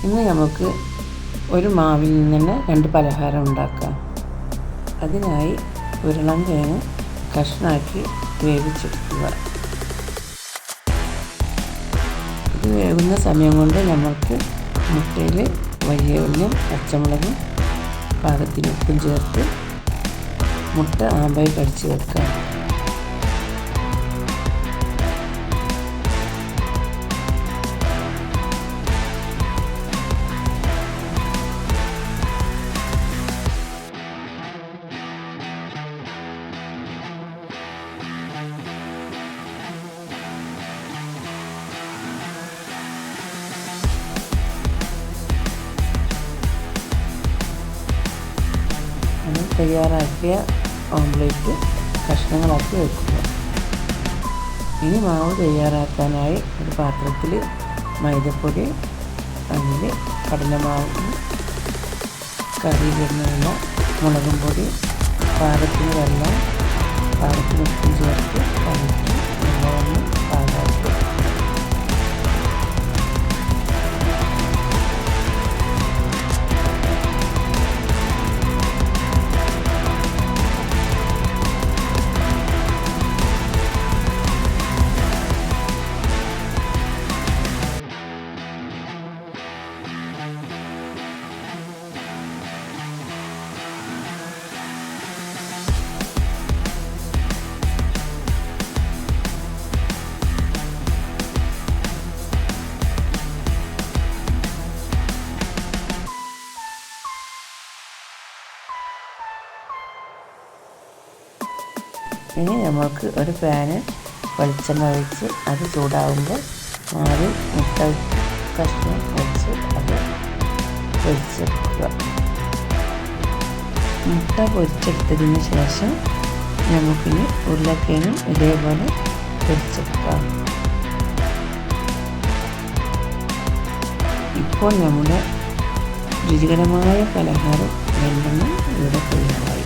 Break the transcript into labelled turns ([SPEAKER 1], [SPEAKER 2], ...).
[SPEAKER 1] ഇന്ന് നമുക്ക് ഒരു മാവിൽ നിന്ന് തന്നെ 2 പലഹാരം ഉണ്ടാക്കാം. അതിനായി ഉരുളൻകിഴങ്ങ് കഷ്ണാക്കി വേവിച്ചെടുക്കുക. ഇത് വേവുന്ന സമയം കൊണ്ട് നമുക്ക് മുട്ടയിൽ വലിയ ഉള്ളിയും പച്ചമുളകും പാകത്തിന് ഉപ്പും ചേർത്ത് മുട്ട ആമ്പായി കടിച്ച് വെക്കാം. തയ്യാറാക്കിയ ഓംലെറ്റ് കഷ്ണങ്ങളാക്കി വെക്കുക. ഇനി മാവ് തയ്യാറാക്കാനായി ഒരു പാത്രത്തിൽ മൈദപ്പൊടി, അതിൽ കടലമാവ്, കറിയിലിടുന്ന മുളകും പൊടി, പാകത്തിന് വെള്ളം, പാകത്തിന് ഉപ്പും ചേർത്ത് കലക്കി നല്ലവണ്ണം പാകാക്കുക. ഇനി നമുക്ക് ഒരു പാന് വെളിച്ചെണ്ണ ഒഴിച്ച് അത് ചൂടാകുമ്പോൾ മാവിൽ മുട്ട കഷ്ണം വെച്ച് അത് പൊരിച്ചെടുക്കുക. മുട്ട പൊരിച്ചെടുത്തതിന് ശേഷം നമുക്കിനി ഉരുളക്കിഴങ്ങും ഇതേപോലെ പൊരിച്ചെടുക്കാം. ഇപ്പോൾ നമ്മുടെ രുചികരമായ പലഹാരം 2 ഇവിടെ തയ്യാറായി.